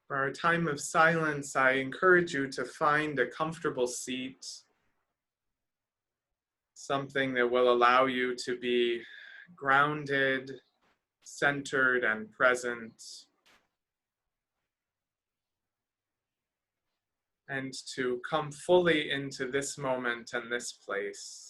For our time of silence, I encourage you to find a comfortable seat, something that will allow you to be grounded, centered, and present, and to come fully into this moment and this place.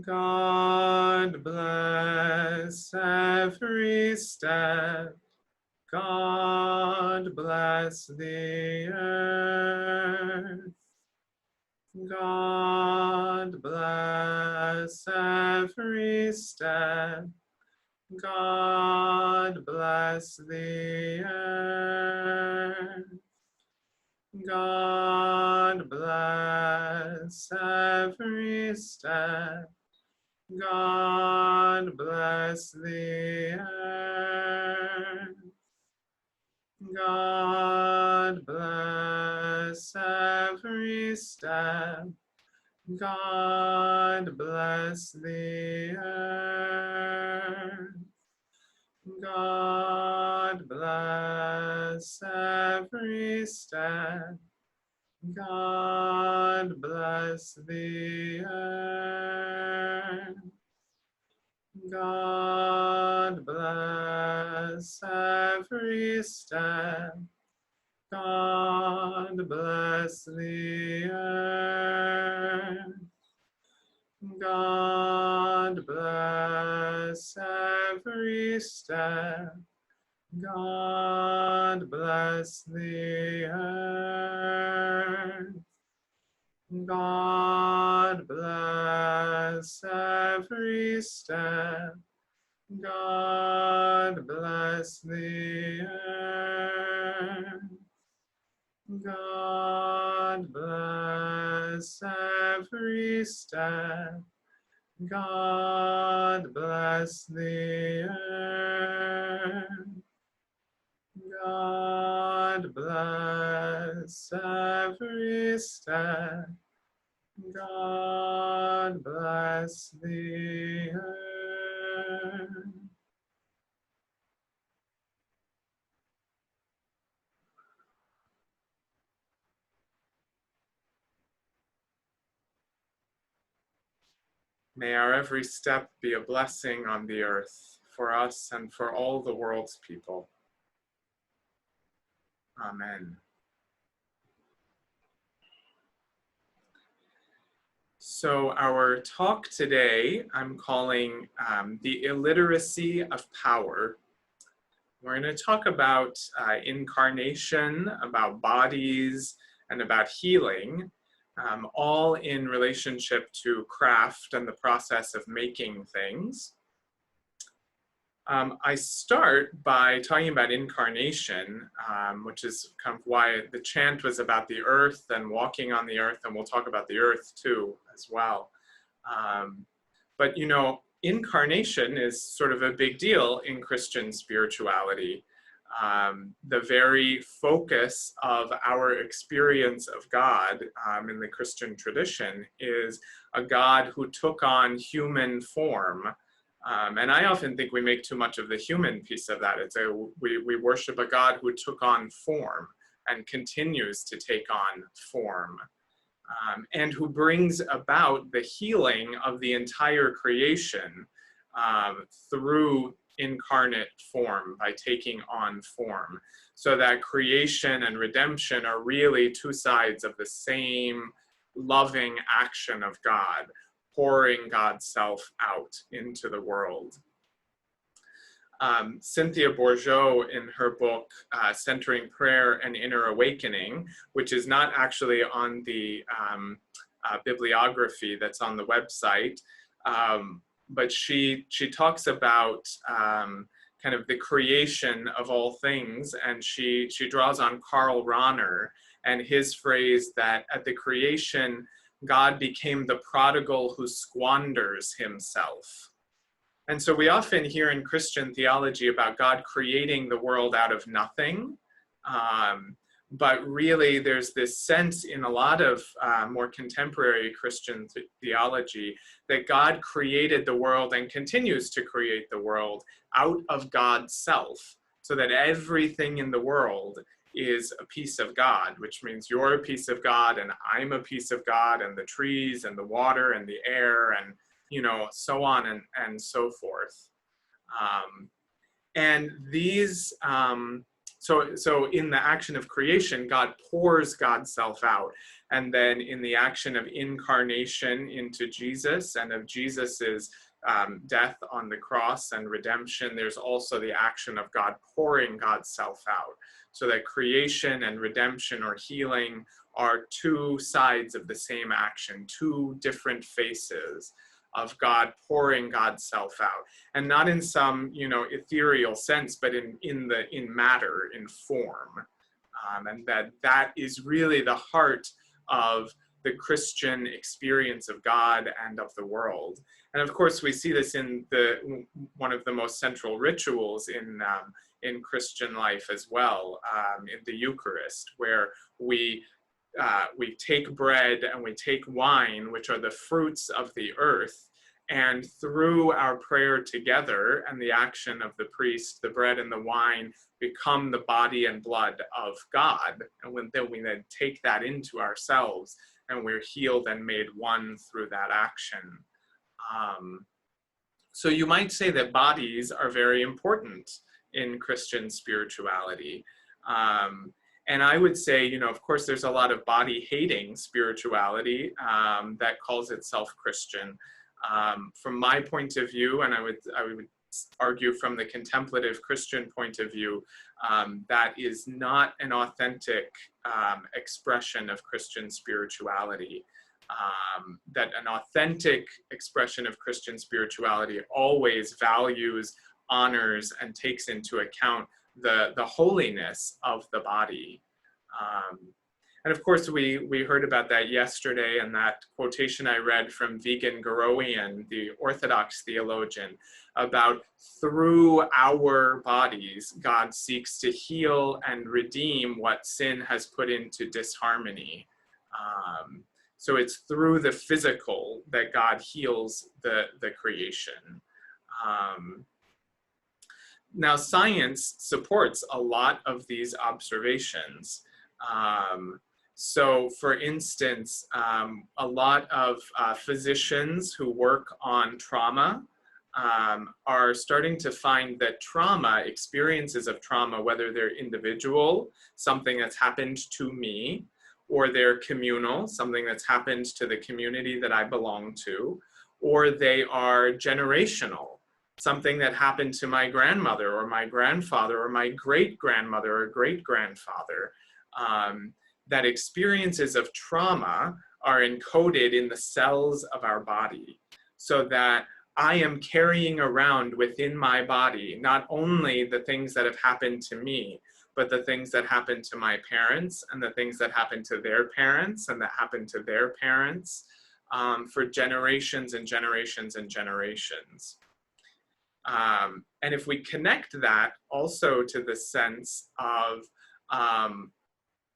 God bless every step. God bless the earth. God bless every step. God bless the earth. God bless every step. God bless the earth. God bless every step. God bless the earth. God bless every step. God bless the earth. God bless every step. God bless the earth. God bless every step. God bless the earth. God bless every step. God bless the earth. God bless every step. God bless the earth. God bless every step. God bless the earth. May our every step be a blessing on the earth for us and for all the world's people. Amen. So our talk today, I'm calling The Illiteracy of Power. We're going to talk about incarnation, about bodies, and about healing, all in relationship to craft and the process of making things. I start by talking about incarnation, which is kind of why the chant was about the earth and walking on the earth, and we'll talk about the earth too as well. But you know, incarnation is sort of a big deal in Christian spirituality. The very focus of our experience of God in the Christian tradition is a God who took on human form. And I often think we make too much of the human piece of that. We worship a God who took on form and continues to take on form, and who brings about the healing of the entire creation through incarnate form, by taking on form. So that creation and redemption are really two sides of the same loving action of God, pouring God's self out into the world. Cynthia Bourgeault, in her book, Centering Prayer and Inner Awakening, which is not actually on the bibliography that's on the website, but she talks about kind of the creation of all things, and she draws on Karl Rahner and his phrase that at the creation, God became the prodigal who squanders himself. And so we often hear in Christian theology about God creating the world out of nothing. But really, there's this sense in a lot of more contemporary Christian theology that God created the world and continues to create the world out of God's self, so that everything in the world is a piece of God, which means you're a piece of God and I'm a piece of God, and the trees and the water and the air and so on and so forth. And these, so in the action of creation, God pours God's self out. And then in the action of incarnation into Jesus and of Jesus's death on the cross and redemption, there's also the action of God pouring God's self out. So that creation and redemption or healing are two sides of the same action, two different faces of God pouring God's self out, and not in some ethereal sense, but in matter, in form, and that is really the heart of the Christian experience of God and of the world. And of course, we see this in one of the most central rituals in Christian life as well, in the Eucharist, where we take bread and we take wine, which are the fruits of the earth, and through our prayer together and the action of the priest, the bread and the wine become the body and blood of God. And we then take that into ourselves, and we're healed and made one through that action. So you might say that bodies are very important in Christian spirituality. And I would say, of course, there's a lot of body-hating spirituality that calls itself Christian. From my point of view, and I would argue from the contemplative Christian point of view, that is not an authentic expression of Christian spirituality. That an authentic expression of Christian spirituality always values, honors, and takes into account the holiness of the body. And of course, we heard about that yesterday, and that quotation I read from Vigen Guroian, the Orthodox theologian, about through our bodies, God seeks to heal and redeem what sin has put into disharmony. So it's through the physical that God heals the creation. Now, science supports a lot of these observations. So, for instance, a lot of physicians who work on trauma are starting to find that trauma, experiences of trauma, whether they're individual, something that's happened to me, or they're communal, something that's happened to the community that I belong to, or they are generational, something that happened to my grandmother or my grandfather or my great-grandmother or great-grandfather. That experiences of trauma are encoded in the cells of our body, so that I am carrying around within my body not only the things that have happened to me, but the things that happened to my parents and the things that happened to their parents and that happened to their parents for generations and generations and generations. And if we connect that also to the sense of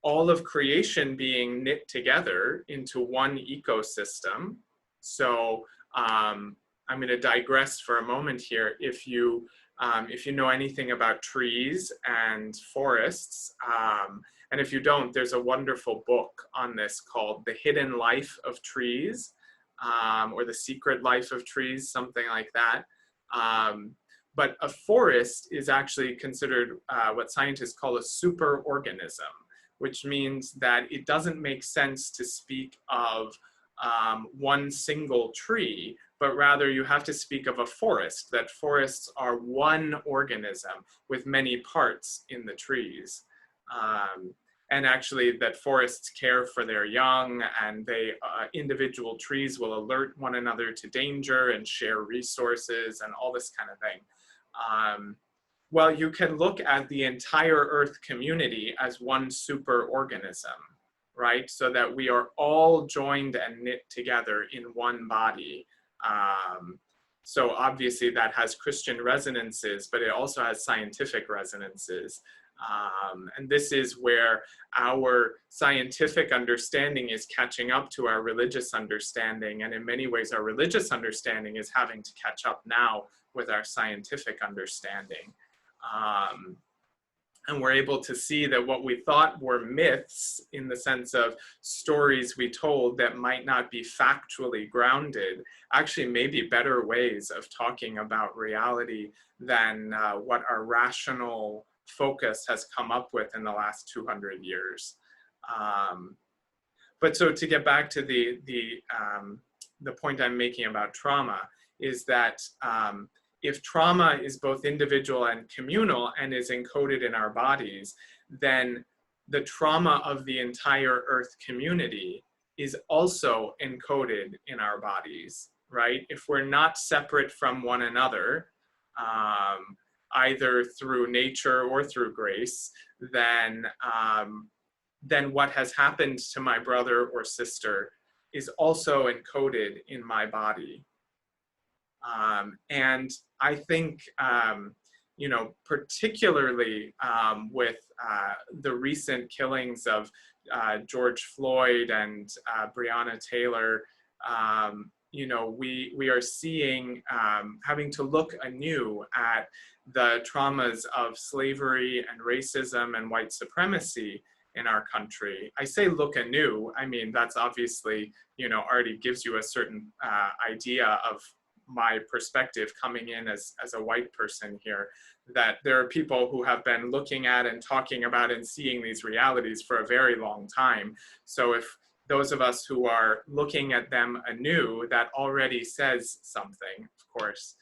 all of creation being knit together into one ecosystem. So I'm going to digress for a moment here. If you know anything about trees and forests, and if you don't, there's a wonderful book on this called The Hidden Life of Trees, or The Secret Life of Trees, something like that. But a forest is actually considered what scientists call a superorganism, which means that it doesn't make sense to speak of one single tree, but rather you have to speak of a forest, that forests are one organism with many parts in the trees. And actually that forests care for their young, and they individual trees will alert one another to danger and share resources and all this kind of thing. Well, you can look at the entire Earth community as one superorganism, right? So that we are all joined and knit together in one body. So obviously that has Christian resonances, but it also has scientific resonances. And this is where our scientific understanding is catching up to our religious understanding. And in many ways, our religious understanding is having to catch up now with our scientific understanding. And we're able to see that what we thought were myths, in the sense of stories we told that might not be factually grounded, actually may be better ways of talking about reality than what our rational focus has come up with in the last 200 years. But so to get back to the point I'm making about trauma, is that if trauma is both individual and communal and is encoded in our bodies, then the trauma of the entire Earth community is also encoded in our bodies, right? If we're not separate from one another, either through nature or through grace, then what has happened to my brother or sister is also encoded in my body. And I think, you know, particularly with the recent killings of George Floyd and Breonna Taylor, you know, we are seeing, having to look anew at the traumas of slavery and racism and white supremacy in our country. I say look anew, I mean, that's obviously, you know, already gives you a certain idea of my perspective coming in as a white person here, that there are people who have been looking at and talking about and seeing these realities for a very long time. So if those of us who are looking at them anew, that already says something, of course.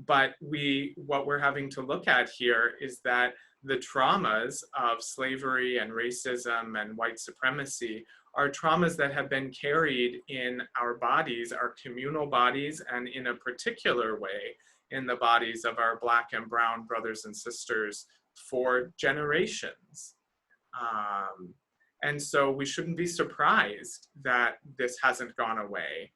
But what we're having to look at here is that the traumas of slavery and racism and white supremacy are traumas that have been carried in our bodies, our communal bodies, and in a particular way, in the bodies of our Black and Brown brothers and sisters for generations. And so we shouldn't be surprised that this hasn't gone away.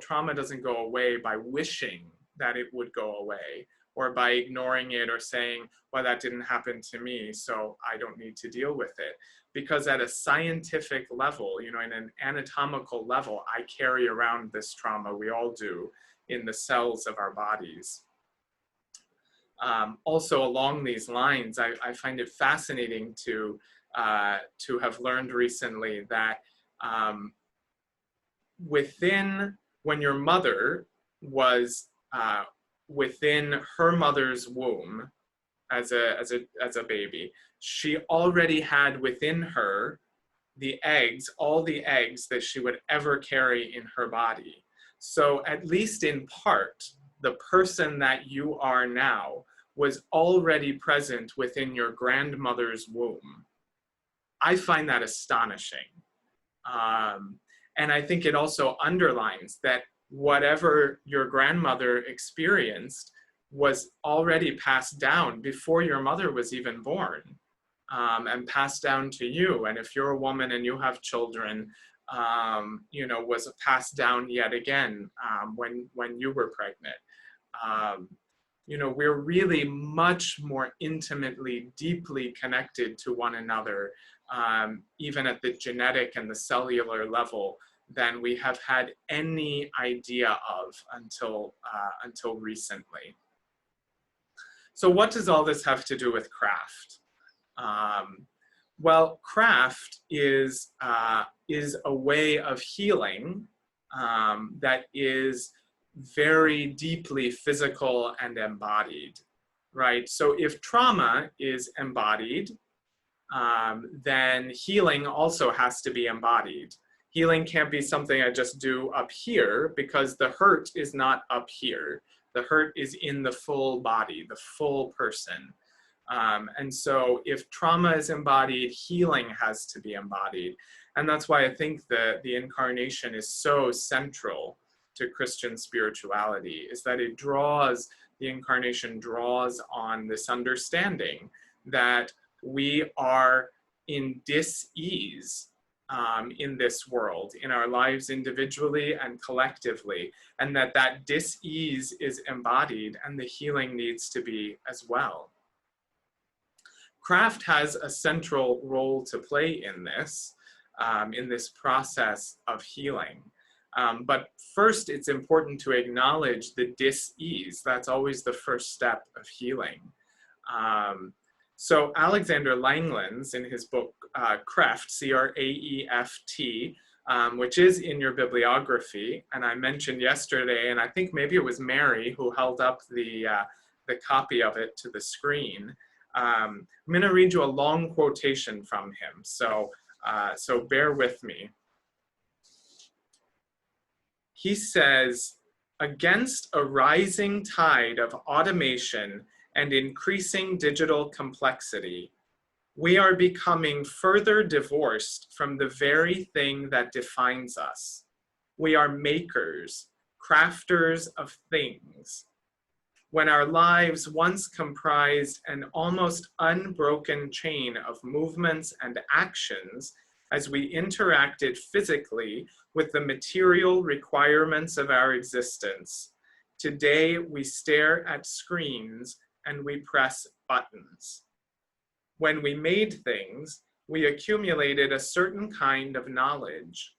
Trauma doesn't go away by wishing that it would go away, or by ignoring it or saying, well, that didn't happen to me, so I don't need to deal with it. Because at a scientific level, you know, in an anatomical level, I carry around this trauma, we all do, in the cells of our bodies. Also along these lines, I find it fascinating to have learned recently that when your mother was within her mother's womb as a baby, she already had within her all the eggs that she would ever carry in her body. So at least in part, the person that you are now was already present within your grandmother's womb. I find that astonishing. And I think it also underlines that whatever your grandmother experienced was already passed down before your mother was even born, and passed down to you. And if you're a woman and you have children, you know, was passed down yet again when you were pregnant. You know, we're really much more intimately, deeply connected to one another, even at the genetic and the cellular level, than we have had any idea of until recently. So what does all this have to do with craft? Well, craft is a way of healing that is very deeply physical and embodied, right? So if trauma is embodied, then healing also has to be embodied. Healing can't be something I just do up here, because the hurt is not up here. The hurt is in the full body, the full person. And so if trauma is embodied, healing has to be embodied. And that's why I think that the incarnation is so central to Christian spirituality, is that it draws, the incarnation draws on this understanding that we are in dis-ease in this world, in our lives individually and collectively, and that that dis-ease is embodied and the healing needs to be as well. Craft has a central role to play in this process of healing. But first, it's important to acknowledge the dis-ease. That's always the first step of healing. So Alexander Langlands, in his book Creft, C-R-A-E-F-T, which is in your bibliography, and I mentioned yesterday, and I think maybe it was Mary who held up the copy of it to the screen. I'm going to read you a long quotation from him, so bear with me. He says, "Against a rising tide of automation and increasing digital complexity, we are becoming further divorced from the very thing that defines us. We are makers, crafters of things. When our lives once comprised an almost unbroken chain of movements and actions as we interacted physically with the material requirements of our existence, today we stare at screens and we press buttons. When we made things, we accumulated a certain kind of knowledge.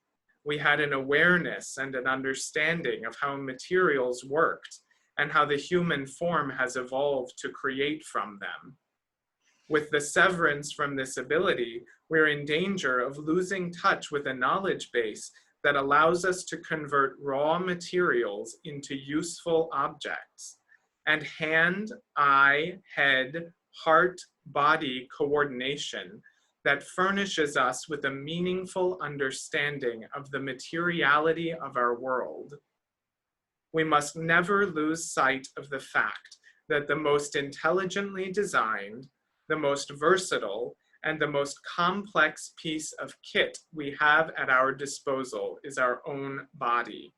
We had an awareness and an understanding of how materials worked and how the human form has evolved to create from them. With the severance from this ability, we're in danger of losing touch with a knowledge base that allows us to convert raw materials into useful objects, and hand, eye, head, heart, body coordination that furnishes us with a meaningful understanding of the materiality of our world. We must never lose sight of the fact that the most intelligently designed, the most versatile, and the most complex piece of kit we have at our disposal is our own body.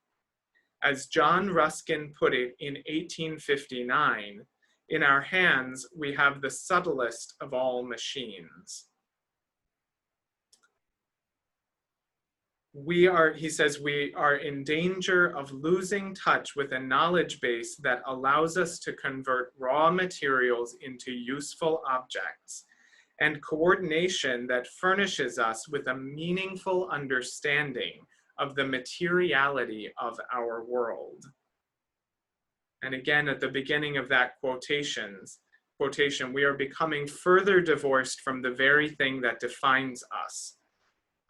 As John Ruskin put it in 1859, in our hands we have the subtlest of all machines. He says, we are in danger of losing touch with a knowledge base that allows us to convert raw materials into useful objects, and coordination that furnishes us with a meaningful understanding of the materiality of our world. And again, at the beginning of that quotation, we are becoming further divorced from the very thing that defines us.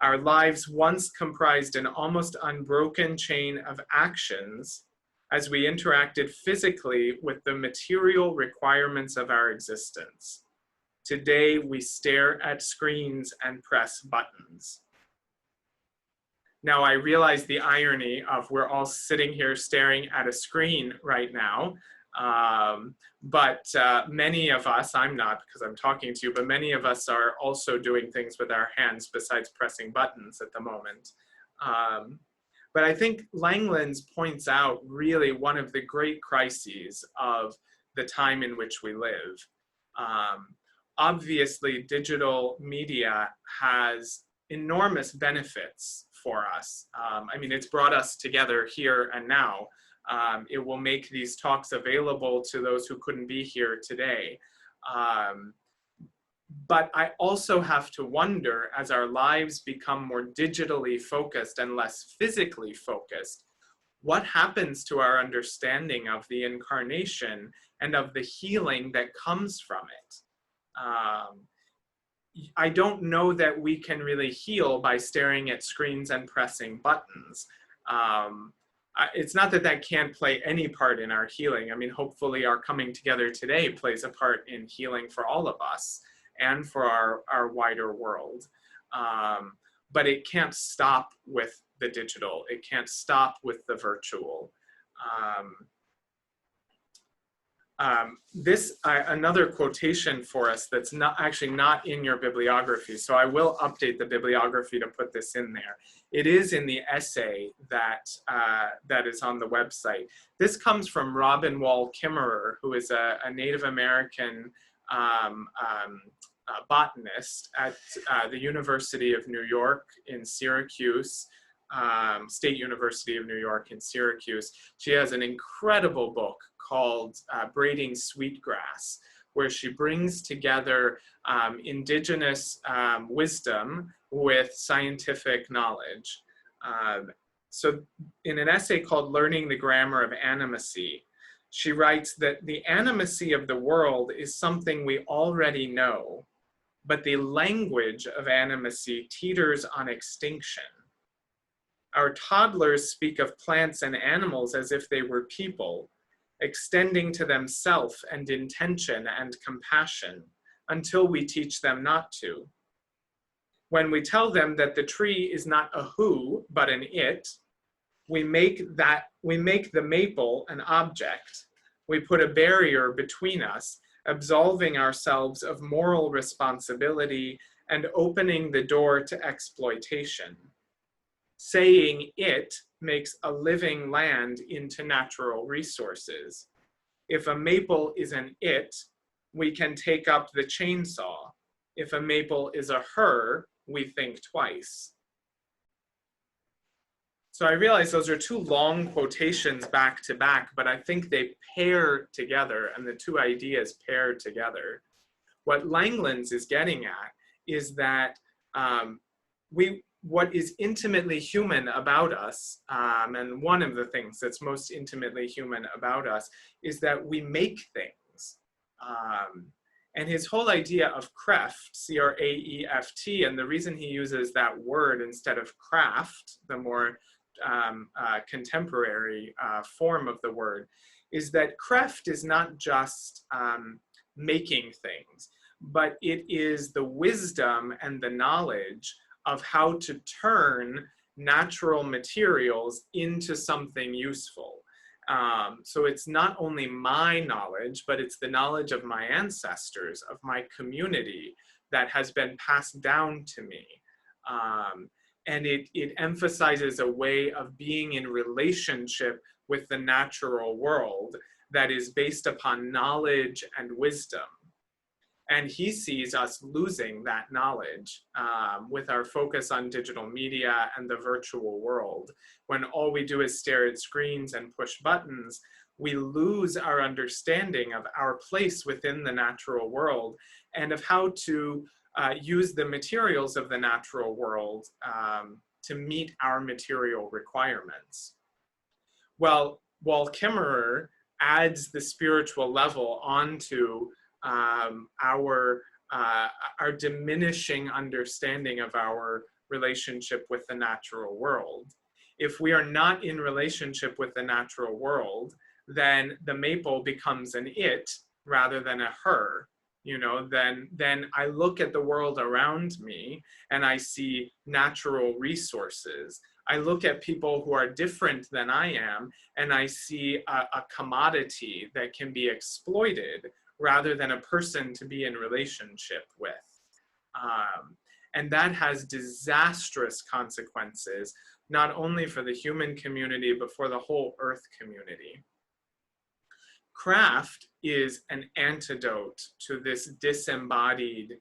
Our lives once comprised an almost unbroken chain of actions as we interacted physically with the material requirements of our existence. Today, we stare at screens and press buttons. Now, I realize the irony of we're all sitting here staring at a screen right now, but many of us, I'm not because I'm talking to you, but many of us are also doing things with our hands besides pressing buttons at the moment. But I think Langlands points out really one of the great crises of the time in which we live. Obviously, digital media has enormous benefits for us. I mean, it's brought us together here and now. It will make these talks available to those who couldn't be here today. But I also have to wonder, as our lives become more digitally focused and less physically focused, what happens to our understanding of the incarnation and of the healing that comes from it? I don't know that we can really heal by staring at screens and pressing buttons. it's not that that can't play any part in our healing. I mean, hopefully our coming together today plays a part in healing for all of us and for our wider world. But it can't stop with the digital. It can't stop with the virtual. Another quotation for us that's not in your bibliography, so I will update the bibliography to put this in there. It is in the essay that is on the website. This comes from Robin Wall Kimmerer, who is a Native American botanist at the University of New York in Syracuse, State University of New York in Syracuse. She has an incredible book called Braiding Sweetgrass, where she brings together indigenous wisdom with scientific knowledge. So in an essay called Learning the Grammar of Animacy, she writes that the animacy of the world is something we already know, but the language of animacy teeters on extinction. Our toddlers speak of plants and animals as if they were people, extending to them self and intention and compassion until we teach them not to. When we tell them that the tree is not a who, but an it, we make the maple an object. We put a barrier between us, absolving ourselves of moral responsibility and opening the door to exploitation. Saying it makes a living land into natural resources. If a maple is an it, we can take up the chainsaw. If a maple is a her, we think twice. So I realize those are two long quotations back to back, but I think they pair together and the two ideas pair together. What Langlands is getting at is that what is intimately human about us, and one of the things that's most intimately human about us, is that we make things. And his whole idea of creft, C-R-A-E-F-T, and the reason he uses that word instead of craft, the more contemporary form of the word, is that creft is not just making things, but it is the wisdom and the knowledge of how to turn natural materials into something useful. So it's not only my knowledge, but it's the knowledge of my ancestors, of my community, that has been passed down to me. And it emphasizes a way of being in relationship with the natural world that is based upon knowledge and wisdom. And he sees us losing that knowledge with our focus on digital media and the virtual world. When all we do is stare at screens and push buttons, we lose our understanding of our place within the natural world and of how to use the materials of the natural world to meet our material requirements. Well, Wall Kimmerer adds the spiritual level onto our diminishing understanding of our relationship with the natural world. If we are not in relationship with the natural world, then the maple becomes an it rather than a her. You know, then I look at the world around me and I see natural resources. I look at people who are different than I am and I see a commodity that can be exploited rather than a person to be in relationship with. And that has disastrous consequences, not only for the human community, but for the whole earth community. Craft is an antidote to this disembodied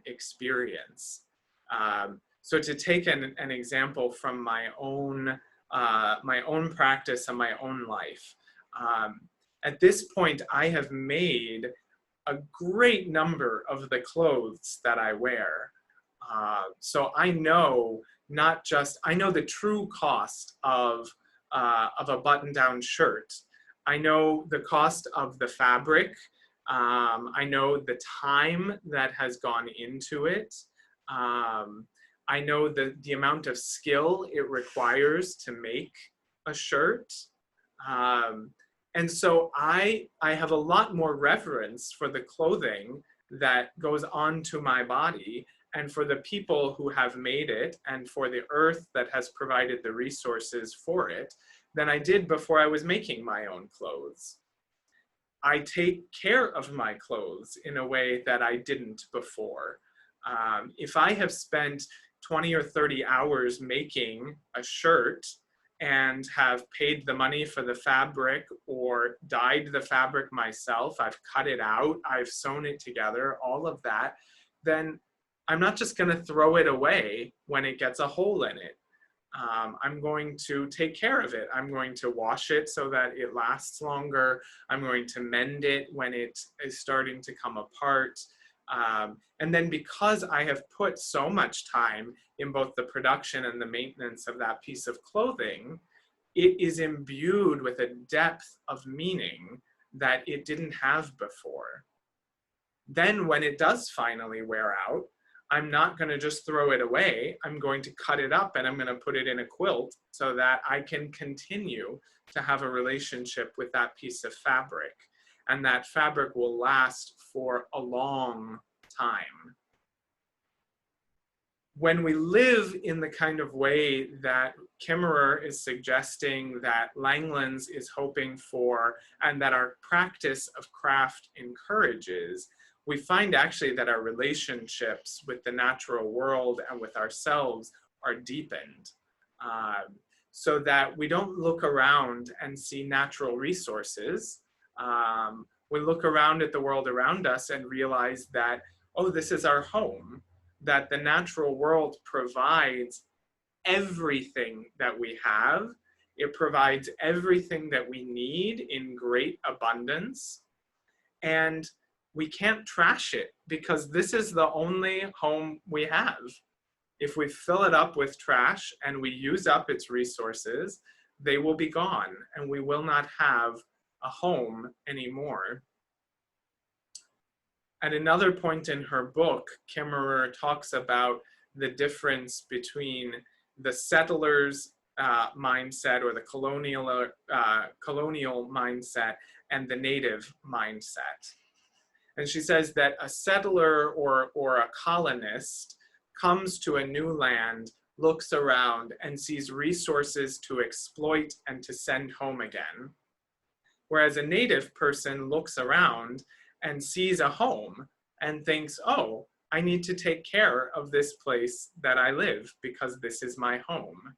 experience. So to take an example from my own practice and my own life, at this point, I have made a great number of the clothes that I wear. So I know I know the true cost of a button-down shirt. I know the cost of the fabric. I know the time that has gone into it. I know the amount of skill it requires to make a shirt. And so I have a lot more reverence for the clothing that goes onto my body and for the people who have made it and for the earth that has provided the resources for it than I did before I was making my own clothes. I take care of my clothes in a way that I didn't before. If I have spent 20 or 30 hours making a shirt and have paid the money for the fabric or dyed the fabric myself, I've cut it out, I've sewn it together, all of that, then I'm not just going to throw it away when it gets a hole in it. I'm going to take care of it. I'm going to wash it so that it lasts longer. I'm going to mend it when it is starting to come apart. And then because I have put so much time in both the production and the maintenance of that piece of clothing, it is imbued with a depth of meaning that it didn't have before. Then when it does finally wear out, I'm not going to just throw it away. I'm going to cut it up and I'm going to put it in a quilt so that I can continue to have a relationship with that piece of fabric. And that fabric will last for a long time. When we live in the kind of way that Kimmerer is suggesting, that Langlands is hoping for, and that our practice of craft encourages, we find actually that our relationships with the natural world and with ourselves are deepened. So that we don't look around and see natural resources. We look around at the world around us and realize that, oh, this is our home, that the natural world provides everything that we have. It provides everything that we need in great abundance. And we can't trash it because this is the only home we have. If we fill it up with trash and we use up its resources, they will be gone and we will not have a home anymore. At another point in her book, Kimmerer talks about the difference between the settler's mindset or the colonial mindset and the native mindset. And she says that a settler or a colonist comes to a new land, looks around, and sees resources to exploit and to send home again. Whereas a native person looks around and sees a home and thinks, oh, I need to take care of this place that I live because this is my home.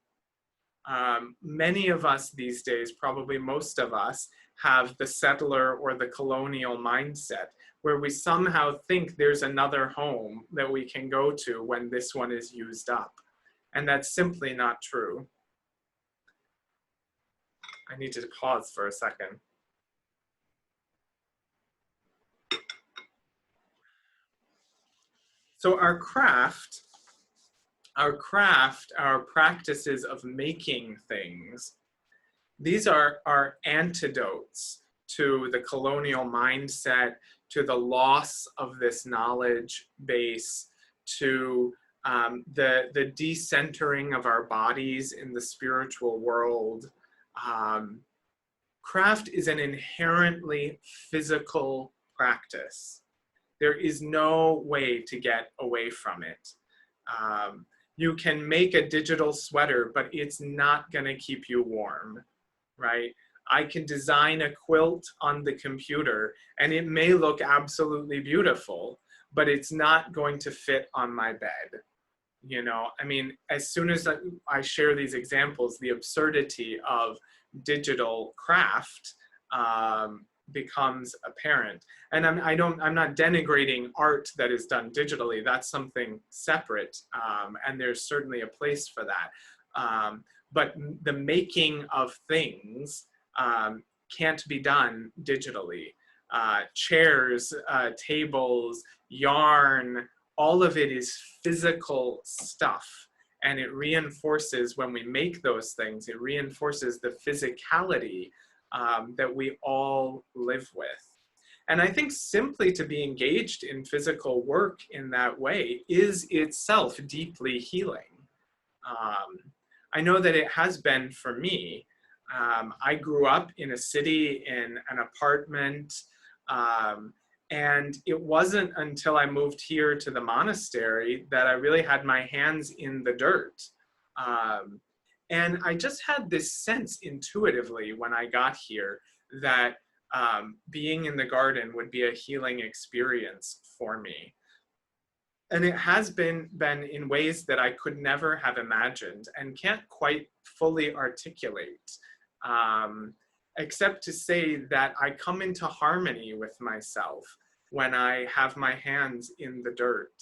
Many of us these days, probably most of us, have the settler or the colonial mindset, where we somehow think there's another home that we can go to when this one is used up. And that's simply not true. I need to pause for a second. So our practices of making things, these are antidotes to the colonial mindset, to the loss of this knowledge base, to the decentering of our bodies in the spiritual world. Craft is an inherently physical practice. There is no way to get away from it. You can make a digital sweater, but it's not going to keep you warm, right? I can design a quilt on the computer and it may look absolutely beautiful, but it's not going to fit on my bed. You know, I mean, as soon as I share these examples, the absurdity of digital craft becomes apparent. And I'm not denigrating art that is done digitally. That's something separate, and there's certainly a place for that. But the making of things can't be done digitally. Chairs, tables, yarn, all of it is physical stuff. And it reinforces, when we make those things, it reinforces the physicality that we all live with. And I think simply to be engaged in physical work in that way is itself deeply healing. I know that it has been for me. I grew up in a city in an apartment, and it wasn't until I moved here to the monastery that I really had my hands in the dirt. And I just had this sense intuitively when I got here that being in the garden would be a healing experience for me. And it has been in ways that I could never have imagined and can't quite fully articulate, except to say that I come into harmony with myself when I have my hands in the dirt.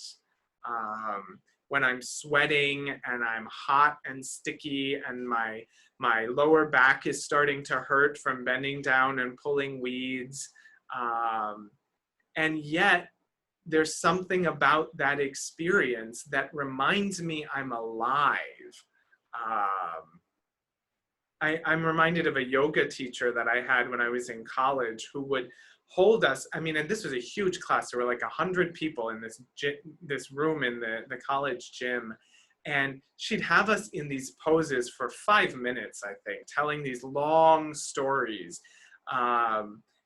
When I'm sweating and I'm hot and sticky and my lower back is starting to hurt from bending down and pulling weeds. And yet, there's something about that experience that reminds me I'm alive. I'm reminded of a yoga teacher that I had when I was in college who would hold us. I mean, and this was a huge class. There were like 100 people in this room in the college gym. And she'd have us in these poses for 5 minutes, I think, telling these long stories.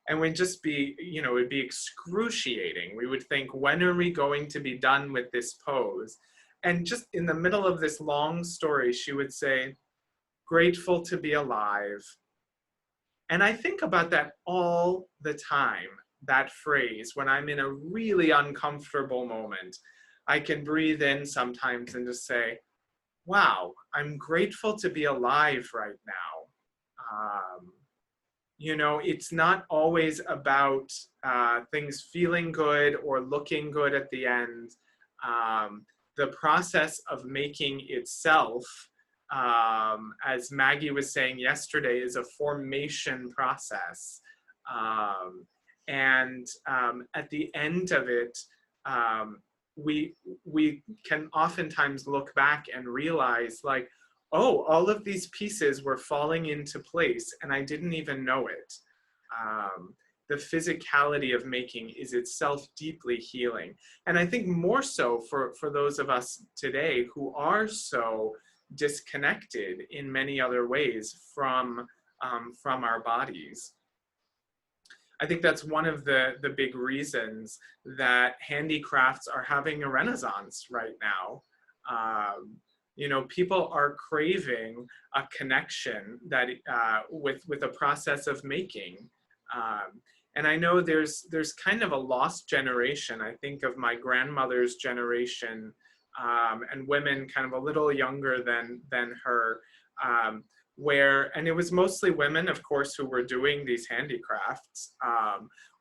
And we'd just be, it'd be excruciating. We would think, when are we going to be done with this pose? And just in the middle of this long story, she would say, grateful to be alive. And I think about that all the time, that phrase, when I'm in a really uncomfortable moment. I can breathe in sometimes and just say, wow, I'm grateful to be alive right now. It's not always about things feeling good or looking good at the end. The process of making itself, as Maggie was saying yesterday, is a formation process. And at the end of it, we can oftentimes look back and realize, like, oh, all of these pieces were falling into place and I didn't even know it. The physicality of making is itself deeply healing. And I think more so for those of us today who are so disconnected in many other ways from our bodies. I think that's one of the big reasons that handicrafts are having a renaissance right now. People are craving a connection that with a process of making. And I know there's kind of a lost generation. I think of my grandmother's generation, and women kind of a little younger than her, and it was mostly women, of course, who were doing these handicrafts,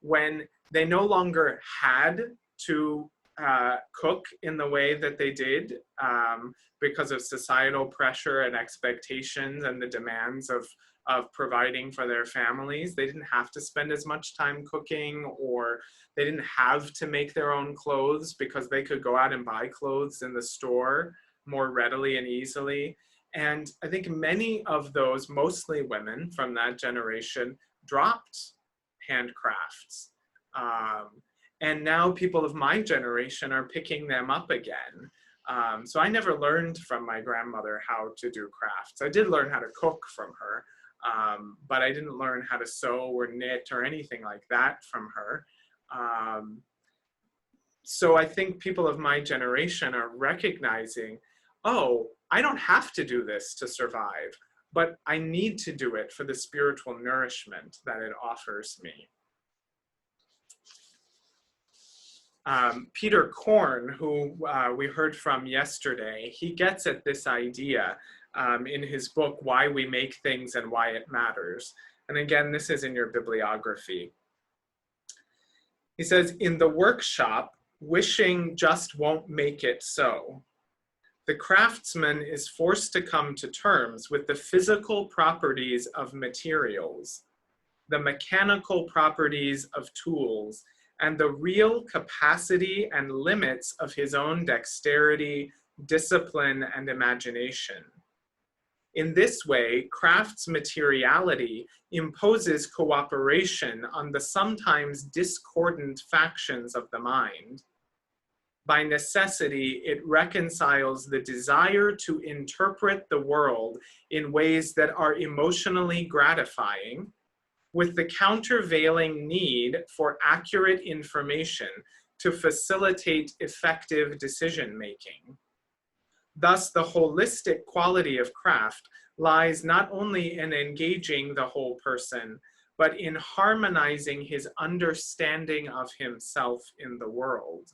when they no longer had to cook in the way that they did, because of societal pressure and expectations and the demands of providing for their families. They didn't have to spend as much time cooking, or they didn't have to make their own clothes because they could go out and buy clothes in the store more readily and easily. And I think many of those, mostly women from that generation, dropped handcrafts. And now people of my generation are picking them up again. So I never learned from my grandmother how to do crafts. I did learn how to cook from her, but I didn't learn how to sew or knit or anything like that from her. So I think people of my generation are recognizing, oh, I don't have to do this to survive, but I need to do it for the spiritual nourishment that it offers me. Peter Korn, who we heard from yesterday, he gets at this idea in his book, Why We Make Things and Why It Matters. And again, this is in your bibliography. He says, in the workshop, wishing just won't make it so. The craftsman is forced to come to terms with the physical properties of materials, the mechanical properties of tools, and the real capacity and limits of his own dexterity, discipline, and imagination. In this way, craft's materiality imposes cooperation on the sometimes discordant factions of the mind. By necessity, it reconciles the desire to interpret the world in ways that are emotionally gratifying with the countervailing need for accurate information to facilitate effective decision-making. Thus, the holistic quality of craft lies not only in engaging the whole person, but in harmonizing his understanding of himself in the world.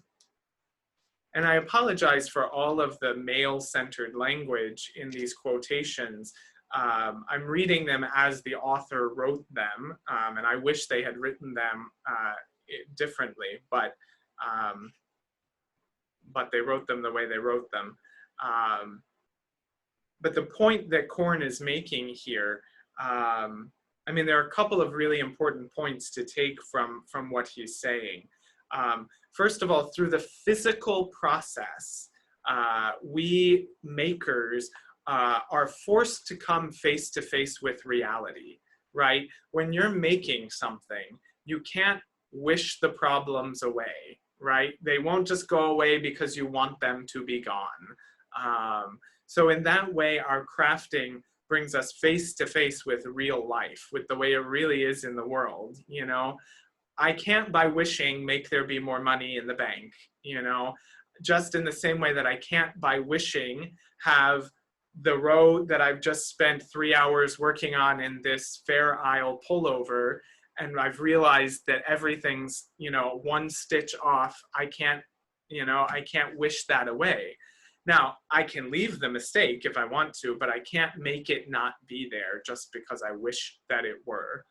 And I apologize for all of the male-centered language in these quotations. I'm reading them as the author wrote them, and I wish they had written them differently, but they wrote them the way they wrote them. But the point that Korn is making here, I mean, there are a couple of really important points to take from what he's saying. First of all, through the physical process, we makers are forced to come face to face with reality, right? When you're making something, you can't wish the problems away, right? They won't just go away because you want them to be gone. So in that way, our crafting brings us face to face with real life, with the way it really is in the world, you know? I can't, by wishing, make there be more money in the bank, you know? Just in the same way that I can't, by wishing, have the row that I've just spent 3 hours working on in this Fair Isle pullover, and I've realized that everything's, you know, one stitch off. I can't, you know, I can't wish that away. Now, I can leave the mistake if I want to, but I can't make it not be there just because I wish that it were.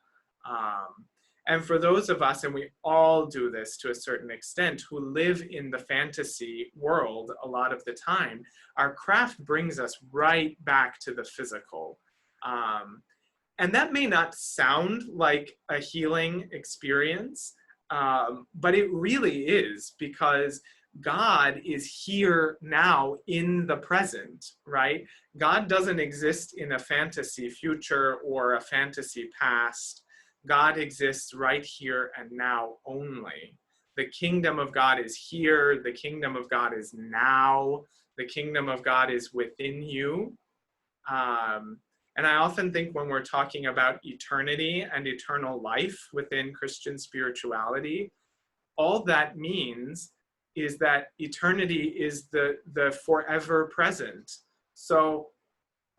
And for those of us, and we all do this to a certain extent, who live in the fantasy world a lot of the time, our craft brings us right back to the physical. And that may not sound like a healing experience, but it really is, because God is here now in the present, right? God doesn't exist in a fantasy future or a fantasy past. God exists right here and now only. The kingdom of God is here. The kingdom of God is now. The kingdom of God is within you. And I often think when we're talking about eternity and eternal life within Christian spirituality, all that means is that eternity is the forever present. So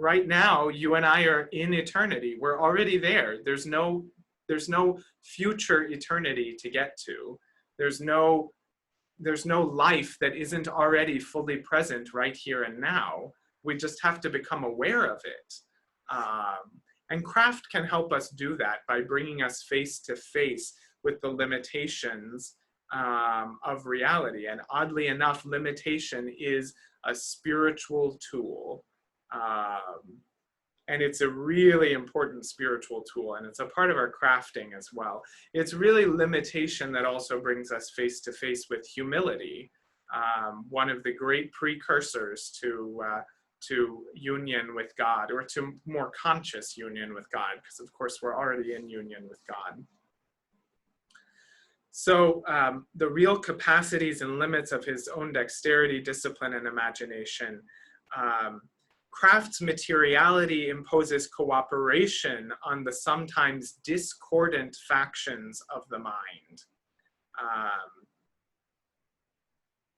right now, you and I are in eternity. We're already there. There's no future eternity to get to. There's no life that isn't already fully present right here and now. We just have to become aware of it. And craft can help us do that by bringing us face to face with the limitations of reality. And oddly enough, limitation is a spiritual tool. And it's a really important spiritual tool, and it's a part of our crafting as well. It's really limitation that also brings us face to face with humility, one of the great precursors to union with God, or to more conscious union with God, because of course we're already in union with God. So the real capacities and limits of his own dexterity, discipline, and imagination. Craft's materiality imposes cooperation on the sometimes discordant factions of the mind.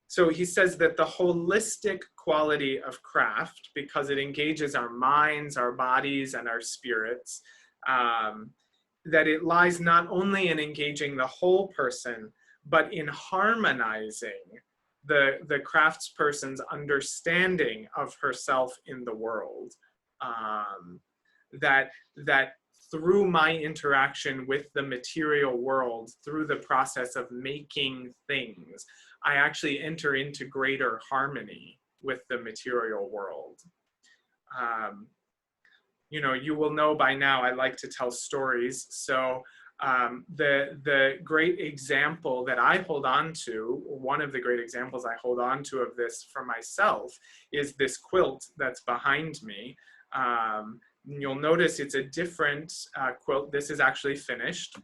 So he says that the holistic quality of craft, because it engages our minds, our bodies, and our spirits, that it lies not only in engaging the whole person, but in harmonizing the craftsperson's understanding of herself in the world. That through my interaction with the material world, through the process of making things, I actually enter into greater harmony with the material world. You know, you will know by now I like to tell stories. So the great example that I hold on to, one of the great examples I hold on to of this for myself, is this quilt that's behind me. You'll notice it's a different quilt. This is actually finished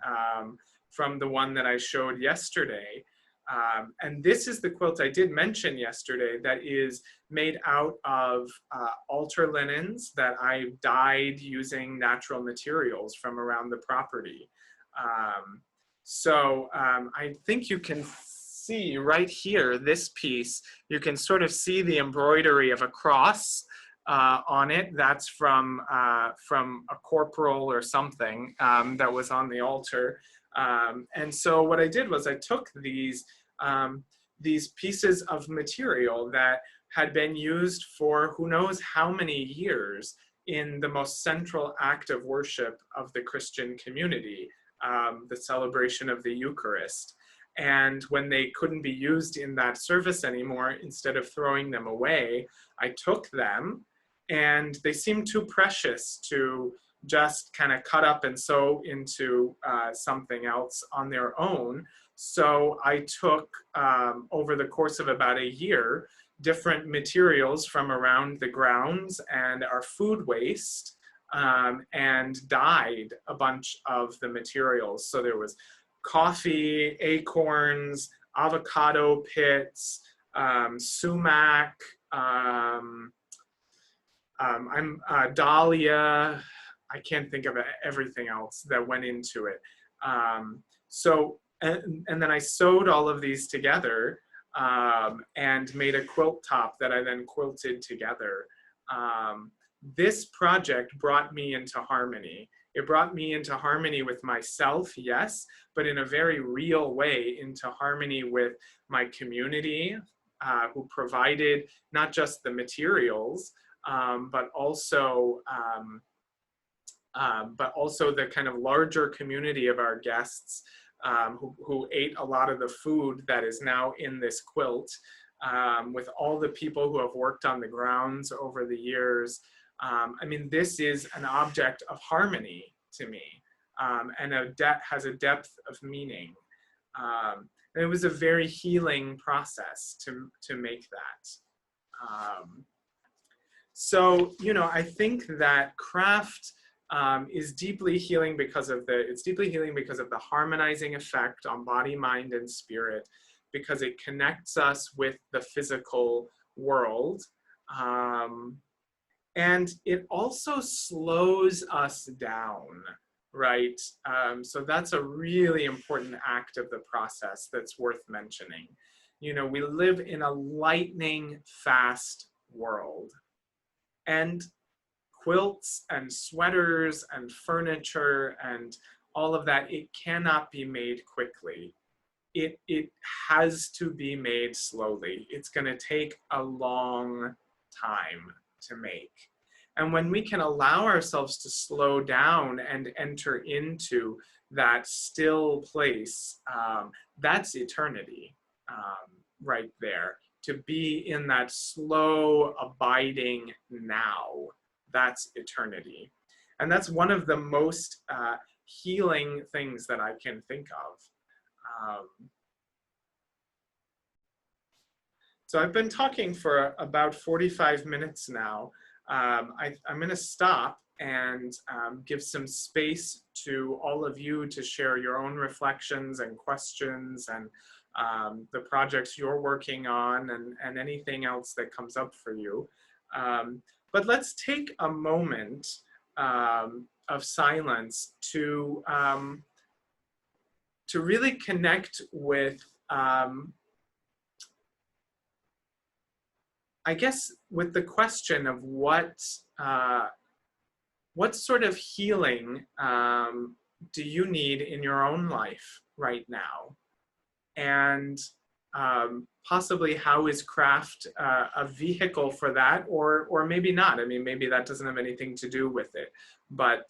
from the one that I showed yesterday. And this is the quilt I did mention yesterday that is made out of altar linens that I dyed using natural materials from around the property. I think you can see right here, this piece, you can sort of see the embroidery of a cross on it. That's from a corporal or something that was on the altar. And so what I did was I took these pieces of material that had been used for who knows how many years in the most central act of worship of the Christian community, the celebration of the Eucharist. And when they couldn't be used in that service anymore, instead of throwing them away, I took them, and they seemed too precious to just kind of cut up and sew into something else on their own. So I took, over the course of about a year, different materials from around the grounds and our food waste, and dyed a bunch of the materials. So there was coffee, acorns, avocado pits, sumac, dahlia. I can't think of everything else that went into it. And then I sewed all of these together and made a quilt top that I then quilted together. This project brought me into harmony. It brought me into harmony with myself, yes, but in a very real way into harmony with my community, who provided not just the materials, but also the kind of larger community of our guests, who ate a lot of the food that is now in this quilt, with all the people who have worked on the grounds over the years. I mean, this is an object of harmony to me, and has a depth of meaning. And it was a very healing process to make that. So, you know, I think that craft is deeply healing because of the harmonizing effect on body, mind, and spirit, because it connects us with the physical world. And it also slows us down, right? So that's a really important act of the process that's worth mentioning. You know, we live in a lightning fast world, and quilts and sweaters and furniture and all of that, it cannot be made quickly. It has to be made slowly. It's going to take a long time to make. And when we can allow ourselves to slow down and enter into that still place, that's eternity, right there. To be in that slow, abiding now, that's eternity. And that's one of the most healing things that I can think of. So I've been talking for about 45 minutes now. I'm going to stop and give some space to all of you to share your own reflections and questions and the projects you're working on and anything else that comes up for you. But let's take a moment of silence to really connect with, I guess, with the question of what sort of healing do you need in your own life right now? And possibly how is craft a vehicle for that, or maybe not. I mean, maybe that doesn't have anything to do with it. But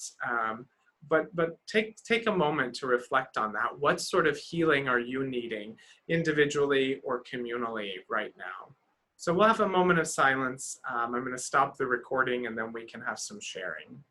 take a moment to reflect on that. What sort of healing are you needing individually or communally right now? So we'll have a moment of silence. I'm going to stop the recording and then we can have some sharing.